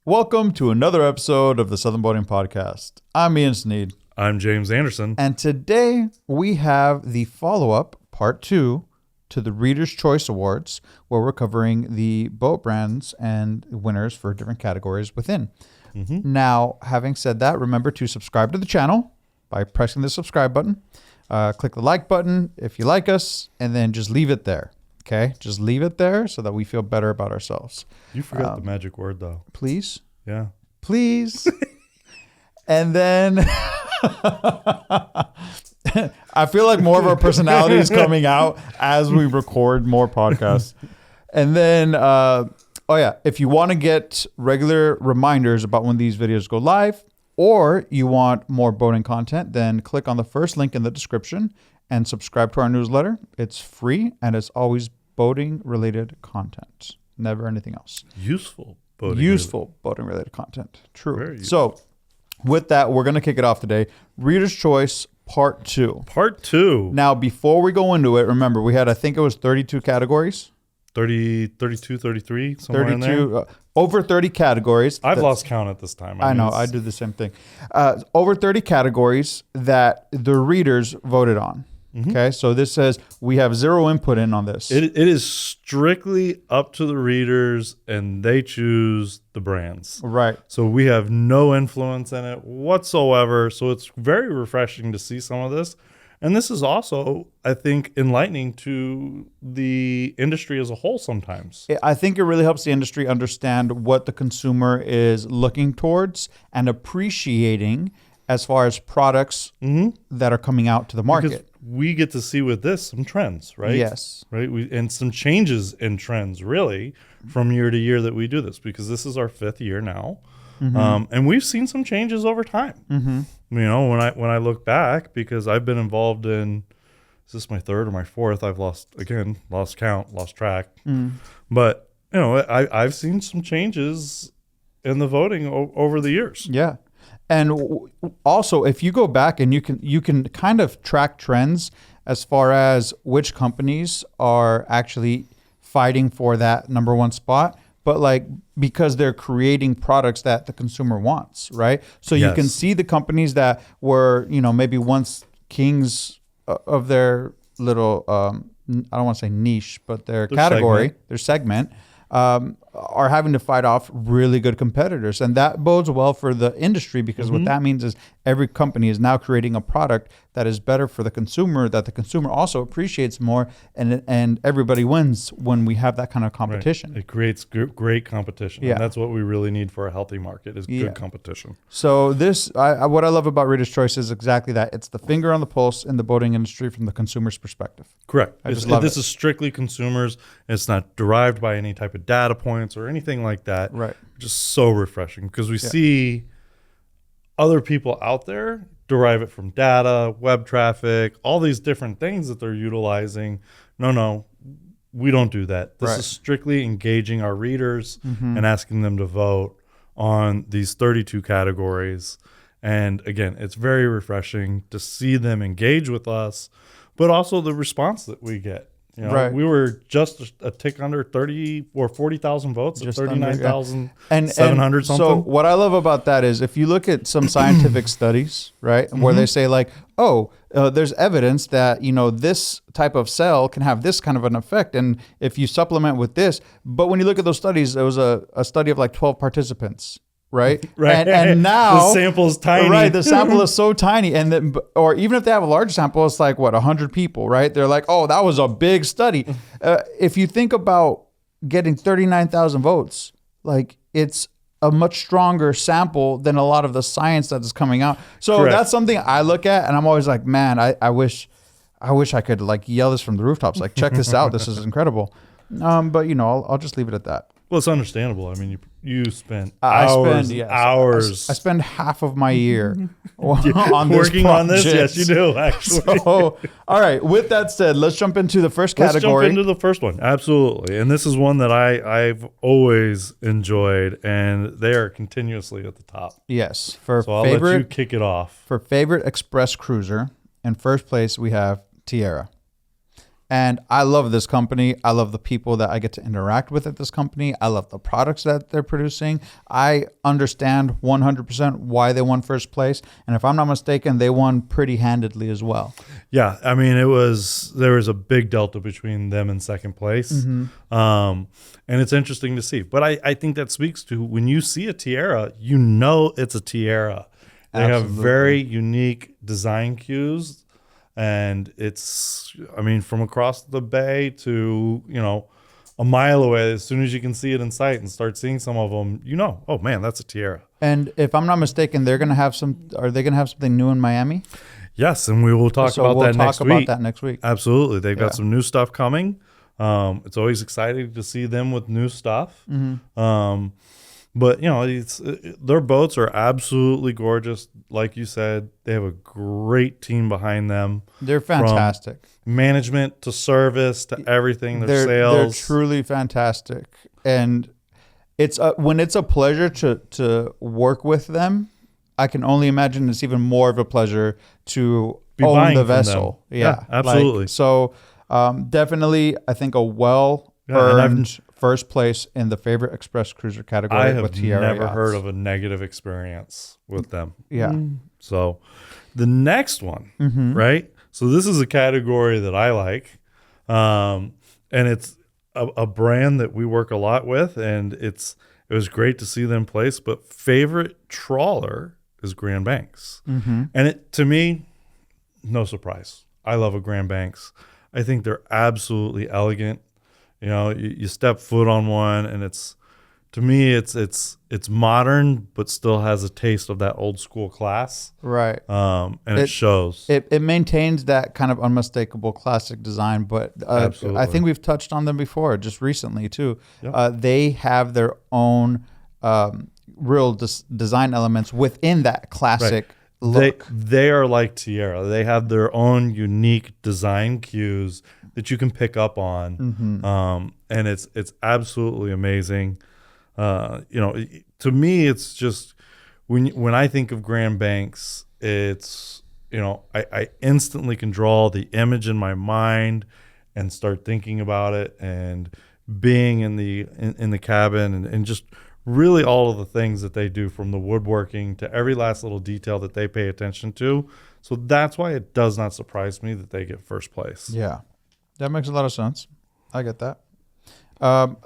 Welcome to another episode of the Southern Boating Podcast. I'm Ian Sneed. I'm James Anderson. And today we have the follow-up, part 2, to the Reader's Choice Awards, where we're covering the boat brands and winners for different categories within. Mm-hmm. Now, having said that, remember to subscribe to the channel by pressing the subscribe button. Click the like button if you like us, and then just leave it there. Okay? Just leave it there so that we feel better about ourselves. You forgot the magic word, though. Please? Yeah. Please. And then I feel like more of our personality is coming out as we record more podcasts. And then, if you want to get regular reminders about when these videos go live, or you want more boating content, then click on the first link in the description and subscribe to our newsletter. It's free, and it's always boating-related content, never anything else. Useful boating-related content. True. So, with that, we're going to kick it off today. Reader's Choice Part 2. Part 2. Now, before we go into it, remember, we had, I think it was 32 categories. 30, 32, 33, somewhere 32, in there. Over 30 categories. I've lost count at this time. I know, I do the same thing. Over 30 categories that the readers voted on. Mm-hmm. Okay, so this says we have zero input in on this. It is strictly up to the readers, and they choose the brands. Right. So we have no influence in it whatsoever. So it's very refreshing to see some of this. And this is also, I think, enlightening to the industry as a whole sometimes. I think it really helps the industry understand what the consumer is looking towards and appreciating as far as products that are coming out to the market. Because we get to see with this some trends, right? Yes. Right. And some changes in trends, really, from year to year that we do this, because this is our 5th year now. Mm-hmm. And we've seen some changes over time. Mm-hmm. You know, when I look back, because I've been involved in, is this my 3rd or my 4th? I've lost count, lost track. Mm. But, you know, I've seen some changes in the voting over the years. Yeah. And also, if you go back and you can kind of track trends as far as which companies are actually fighting for that number one spot, but like because they're creating products that the consumer wants, right? So you can see the companies that were, you know, maybe once kings of their little, I don't want to say niche, but their category, their segment, are having to fight off really good competitors. And that bodes well for the industry, because what that means is every company is now creating a product that is better for the consumer, that the consumer also appreciates more, and everybody wins when we have that kind of competition. Right. It creates great competition. Yeah. And that's what we really need for a healthy market, is good competition. So this, what I love about Reader's Choice is exactly that. It's the finger on the pulse in the boating industry from the consumer's perspective. Correct. I just love this is strictly consumers. It's not derived by any type of data points or anything like that. Right. Just so refreshing, because we see other people out there derive it from data, web traffic, all these different things that they're utilizing. No, we don't do that. This is strictly engaging our readers and asking them to vote on these 32 categories. And again, it's very refreshing to see them engage with us, but also the response that we get. You know, we were just a tick under 30 or 40,000 votes, at 39,700 something. So what I love about that is if you look at some scientific studies, right, where they say like, there's evidence that, you know, this type of cell can have this kind of an effect, and if you supplement with this. But when you look at those studies, there was a study of like 12 participants. Right. And now the sample is tiny. Right. The sample is so tiny. And then, or even if they have a large sample, it's like 100 people, right? They're like, oh, that was a big study. If you think about getting 39,000 votes, like it's a much stronger sample than a lot of the science that is coming out. So that's something I look at, and I'm always like, man, I wish I could like yell this from the rooftops. Like, check this out. This is incredible. But you know, I'll just leave it at that. Well, it's understandable. I mean, you spent hours. I spend half of my year on this working on this. Yes, you do, actually. So, all right. With that said, let's jump into the first category. Let's jump into the first one. Absolutely. And this is one that I've always enjoyed, and they are continuously at the top. Yes. So I'll let you kick it off. For favorite express cruiser, in first place, we have Tiara. And I love this company. I love the people that I get to interact with at this company. I love the products that they're producing. I understand 100% why they won first place. And if I'm not mistaken, they won pretty handedly as well. Yeah, I mean, there was a big delta between them and second place. And it's interesting to see. But I think that speaks to when you see a Tiara, you know it's a Tiara. They have very unique design cues. And it's, I mean, from across the bay to, a mile away, as soon as you can see it in sight and start seeing some of them, oh man, that's a Tiara. And if I'm not mistaken, are they going to have something new in Miami? Yes, and we will talk about that next week. Absolutely. They've got some new stuff coming. It's always exciting to see them with new stuff. But, their boats are absolutely gorgeous. Like you said, they have a great team behind them. They're fantastic. From management to service to everything, their sales. They're truly fantastic. And it's when it's a pleasure to work with them, I can only imagine it's even more of a pleasure to own the vessel. Yeah, absolutely. Definitely, I think a well-earned first place in the favorite express cruiser category with Tiara Yachts. I have never heard of a negative experience with them. Yeah. So the next one, right? So this is a category that I like. And it's a brand that we work a lot with, and it was great to see them place. But favorite trawler is Grand Banks. And to me, no surprise. I love a Grand Banks. I think they're absolutely elegant. You step foot on one, and to me, it's modern, but still has a taste of that old school class. Right. And it shows. It maintains that kind of unmistakable classic design, but I think we've touched on them before, just recently too. Yep. They have their own real design elements within that classic look. They are like Tiara. They have their own unique design cues that you can pick up on. And it's absolutely amazing. To me, it's just when I think of Grand Banks, it's, I instantly can draw the image in my mind and start thinking about it and being in the cabin and just really all of the things that they do, from the woodworking to every last little detail that they pay attention to. So that's why it does not surprise me that they get first place. Yeah, that makes a lot of sense. I get that.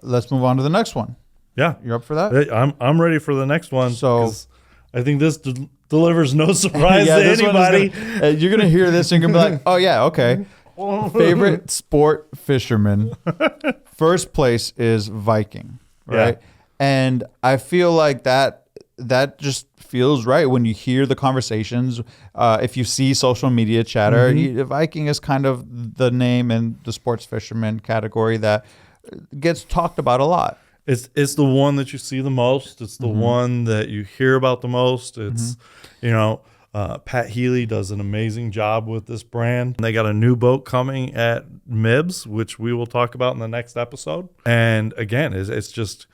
Let's move on to the next one. Yeah. You're up for that? I'm ready for the next one. So I think this delivers no surprise to anybody. You're going to hear this and you're going to be like, oh yeah, okay. Favorite sport fisherman. First place is Viking, right? Yeah. And I feel like that just feels right when you hear the conversations. If you see social media chatter, Viking is kind of the name in the sports fisherman category that gets talked about a lot. It's the one that you see the most. It's the one that you hear about the most. It's, Pat Healy does an amazing job with this brand. They got a new boat coming at Mibs, which we will talk about in the next episode. And again, it's just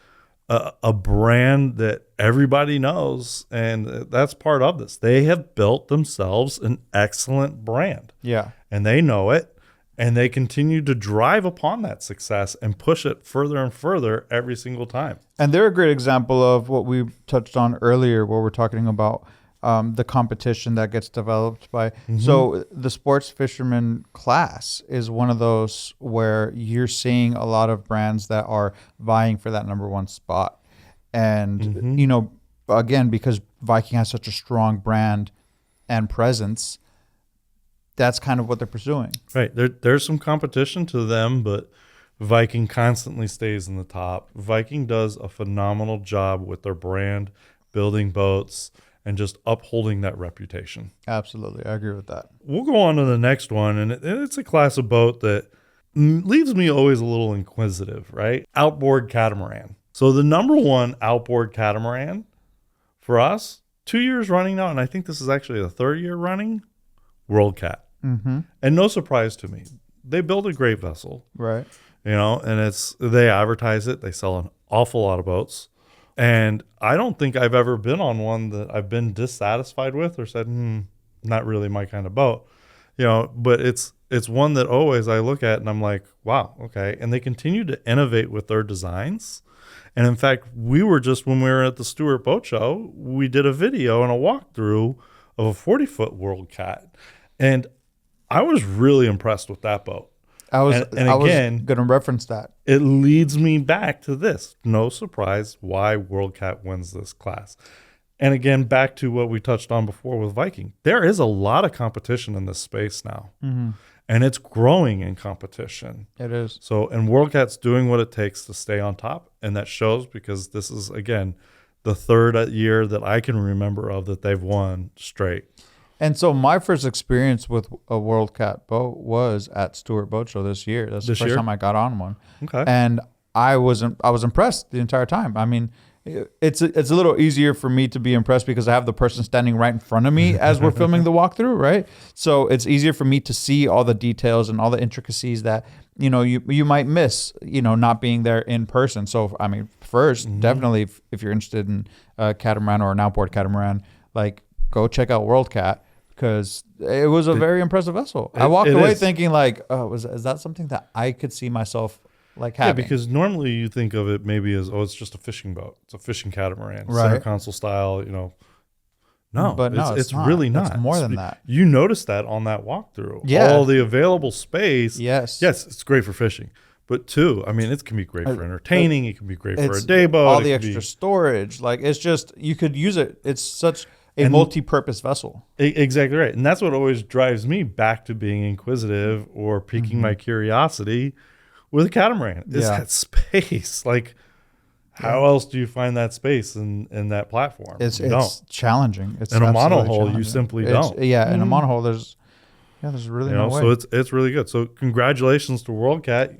a brand that everybody knows, and that's part of this. They have built themselves an excellent brand. Yeah. And they know it. And they continue to drive upon that success and push it further and further every single time. And they're a great example of what we touched on earlier, where we're talking about the competition that gets developed by. So the sports fisherman class is one of those where you're seeing a lot of brands that are vying for that number one spot. And, again, because Viking has such a strong brand and presence, that's kind of what they're pursuing. Right. There's some competition to them, but Viking constantly stays in the top. Viking does a phenomenal job with their brand, building boats, and just upholding that reputation. Absolutely. I agree with that. We'll go on to the next one, and it's a class of boat that leaves me always a little inquisitive, right? Outboard Catamaran. So the number one outboard catamaran for us, 2 years running now, and I think this is actually the third year running, World Cat. And no surprise to me, they build a great vessel, right? And they advertise it. They sell an awful lot of boats, and I don't think I've ever been on one that I've been dissatisfied with or said, not really my kind of boat. But it's it's one that always I look at and I'm like, wow, okay. And they continue to innovate with their designs. And in fact, when we were at the Stewart Boat Show, we did a video and a walkthrough of a 40-foot World Cat. And I was really impressed with that boat. I was again going to reference that. It leads me back to this. No surprise why World Cat wins this class. And again, back to what we touched on before with Viking. There is a lot of competition in this space now. Mm-hmm. And it's growing in competition. It is. So, and World Cat's doing what it takes to stay on top. And that shows because this is, again, the third year that I can remember of that they've won straight. And so my first experience with a World Cat boat was at Stewart Boat Show this year. That's the first time I got on one. Okay. And I was impressed the entire time. I mean, it's a little easier for me to be impressed because I have the person standing right in front of me as we're filming the walkthrough, right? So it's easier for me to see all the details and all the intricacies that, you know, you might miss, you know, not being there in person. So, I mean, first, definitely if you're interested in a catamaran or an outboard catamaran, like go check out World Cat because it was a very impressive vessel. I walked away thinking like, oh, is that something that I could see myself like having? Yeah, because normally you think of it maybe as, oh, it's just a fishing boat. It's a fishing catamaran, right? Center console style, you know. No, but no, it's not. really not. It's more than that. You notice that on that walkthrough. Yeah. All the available space. Yes, it's great for fishing. But two, I mean, it can be great for entertaining. It can be great for a day boat. All the extra storage. Like, it's just, you could use it. It's such a multi-purpose vessel. Exactly right. And that's what always drives me back to being inquisitive or piquing my curiosity with a catamaran is that space. Like, how else do you find that space in that platform? It's challenging. It's in a monohull, you simply don't. Yeah, in a monohull, there's really no way. So it's really good. So congratulations to World Cat.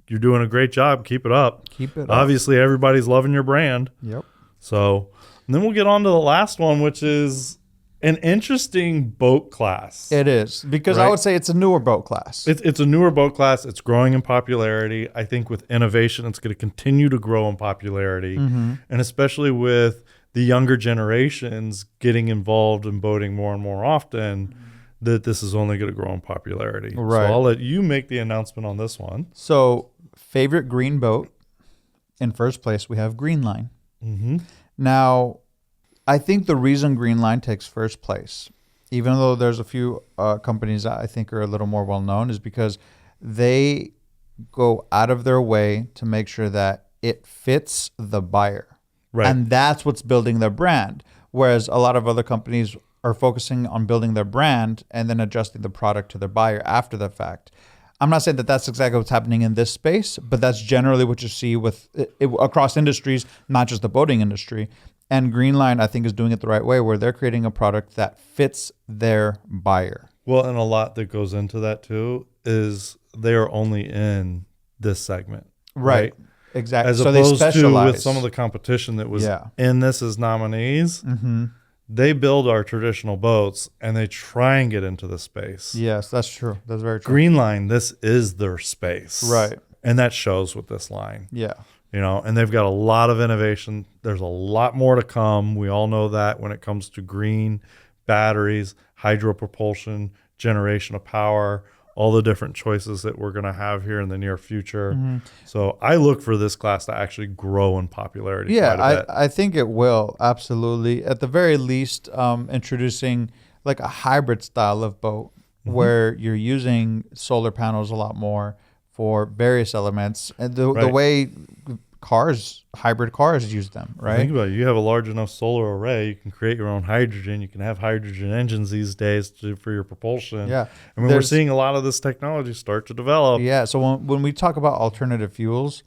You're doing a great job. Keep it up. Obviously, everybody's loving your brand. Yep. So, and then we'll get on to the last one, which is an interesting boat class. It is, because I would say it's a newer boat class. It's a newer boat class. It's growing in popularity. I think with innovation, it's going to continue to grow in popularity. And especially with the younger generations getting involved in boating more and more often, that this is only going to grow in popularity. Right. So I'll let you make the announcement on this one. So favorite green boat, in first place, we have Greenline. Now, I think the reason Greenline takes first place, even though there's a few companies that I think are a little more well-known, is because they go out of their way to make sure that it fits the buyer. Right. And that's what's building their brand. Whereas a lot of other companies are focusing on building their brand and then adjusting the product to their buyer after the fact. I'm not saying that that's exactly what's happening in this space, but that's generally what you see with across industries, not just the boating industry. And Greenline, I think, is doing it the right way, where they're creating a product that fits their buyer. Well, and a lot that goes into that too is they are only in this segment. Right. Exactly. As so opposed they specialize. to with some of the competition that was in this as nominees, they build our traditional boats and they try and get into the space. Yes, that's true. That's very true. Greenline, this is their space. Right. And that shows with this line. Yeah. You know, and they've got a lot of innovation. There's a lot more to come. We all know that when it comes to green, batteries, hydro propulsion, generation of power, all the different choices that we're going to have here in the near future. So I look for this class to actually grow in popularity. Yeah, I think it will. Absolutely. At the very least, introducing like a hybrid style of boat where you're using solar panels a lot more for various elements. And the way hybrid cars use them, right? Think about it. You have a large enough solar array, you can create your own hydrogen. You can have hydrogen engines these days for your propulsion. Yeah. I mean, we're seeing a lot of this technology start to develop. Yeah. So when we talk about alternative fuels,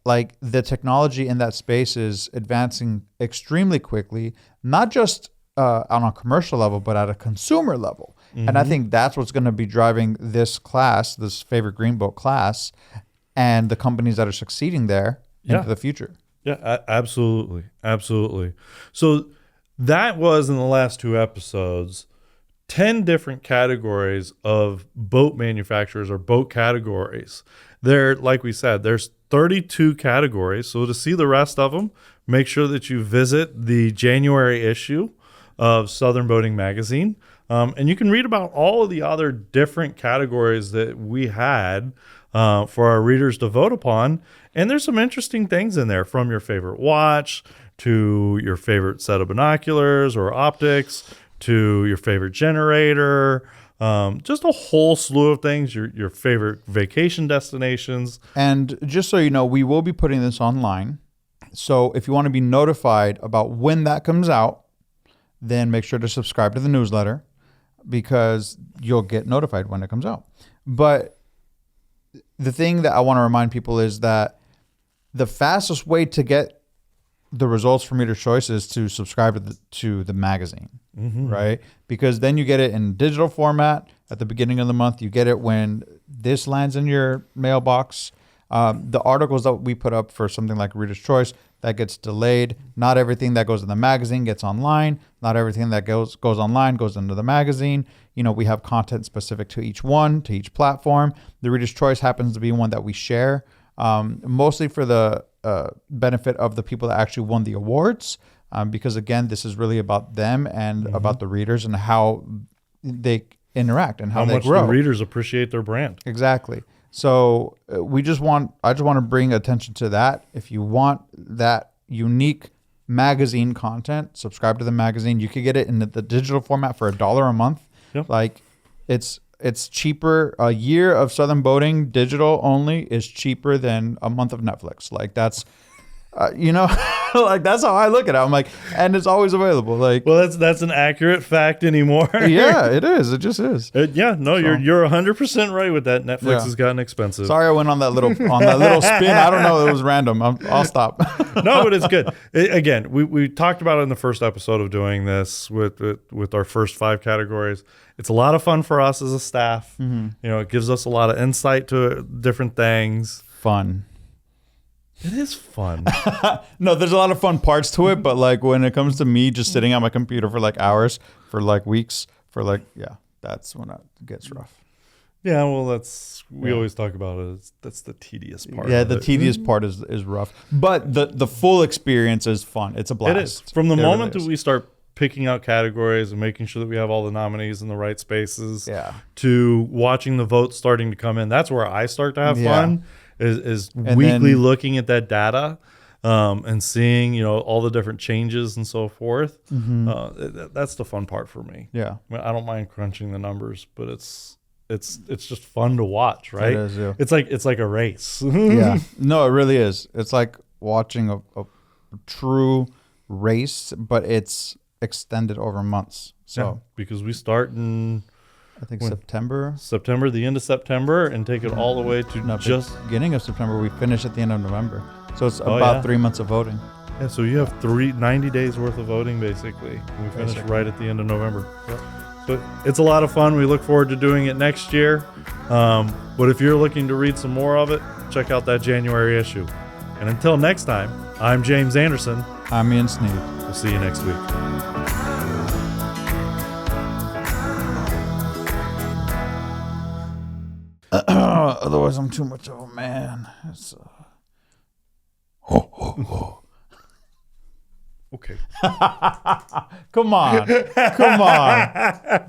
like the technology in that space is advancing extremely quickly, not just on a commercial level, but at a consumer level. And I think that's what's going to be driving this class, this favorite green boat class, and the companies that are succeeding there into the future. Yeah, absolutely. Absolutely. So that was in the last two episodes, 10 different categories of boat manufacturers or boat categories. There, like we said, there's 32 categories. So to see the rest of them, make sure that you visit the January issue of Southern Boating Magazine. And you can read about all of the other different categories that we had for our readers to vote upon. And there's some interesting things in there, from your favorite watch to your favorite set of binoculars or optics to your favorite generator. Just a whole slew of things, your favorite vacation destinations. And just so you know, we will be putting this online. So if you want to be notified about when that comes out, then make sure to subscribe to the newsletter, because you'll get notified when it comes out. But the thing that I want to remind people is that the fastest way to get the results from Reader's Choice is to subscribe to the magazine, right? Because then you get it in digital format at the beginning of the month. You get it when this lands in your mailbox. The articles that we put up for something like Reader's Choice, that gets delayed. Not everything that goes in the magazine gets online. Not everything that goes online goes into the magazine. You know, we have content specific to each one, to each platform. The Reader's Choice happens to be one that we share, mostly for the benefit of the people that actually won the awards, because again, this is really about them and about the readers and how they interact and how they much grow. the readers appreciate their brand. Exactly. So I just want to bring attention to that. If you want that unique magazine content, subscribe to the magazine. You could get it in the digital format for $1 a month. Yep. Like it's cheaper. A year of Southern Boating digital only is cheaper than a month of Netflix. Like that's, like that's how I look at it. I'm like, and it's always available. Like, Well, that's an accurate fact anymore. yeah, it is. It just is. You're 100% right with that. Netflix has gotten expensive. Sorry, I went on that little spin. I don't know. It was random. I'll stop. No, but it's good. Again, we talked about it in the first episode of doing this with our first 5 categories. It's a lot of fun for us as a staff. It gives us a lot of insight to different things. Fun. It is fun. No, there's a lot of fun parts to it, but like when it comes to me just sitting on my computer for like hours, for like weeks, that's when it gets rough. Yeah, well, we always talk about it. That's the tedious part. Yeah, the tedious part is rough, but the full experience is fun. It's a blast. It is. From the moment that we start picking out categories and making sure that we have all the nominees in the right spaces, to watching the votes starting to come in, that's where I start to have fun. Is weekly looking at that data and seeing all the different changes and so forth. That's the fun part for me. Yeah, I mean, I don't mind crunching the numbers, but it's just fun to watch, right? It is, yeah. It's like a race. Yeah, no, it really is. It's like watching a true race, but it's extended over months. So because we start in I think September, the end of September, and take it all the way to just beginning of September. We finish at the end of November. So it's about 3 months of voting. Yeah, so you have 90 days worth of voting, basically. We finish right at the end of November. Yep. So it's a lot of fun. We look forward to doing it next year. But if you're looking to read some more of it, check out that January issue. And until next time, I'm James Anderson. I'm Ian Sneed. We'll see you next week. Otherwise, I'm too much of a man. It's, Okay. Come on.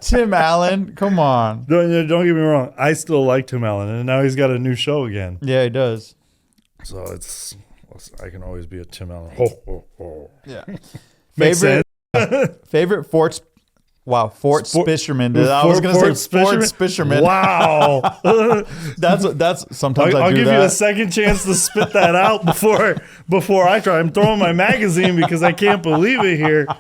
Tim Allen, come on. Don't get me wrong. I still like Tim Allen, and now he's got a new show again. Yeah, he does. So I can always be a Tim Allen. Yeah. Favorite Fort Fisherman. I was going to say Fort Fisherman. Wow. That's sometimes I'll give that. you a second chance to spit that out before I try. I'm throwing my magazine because I can't believe it here.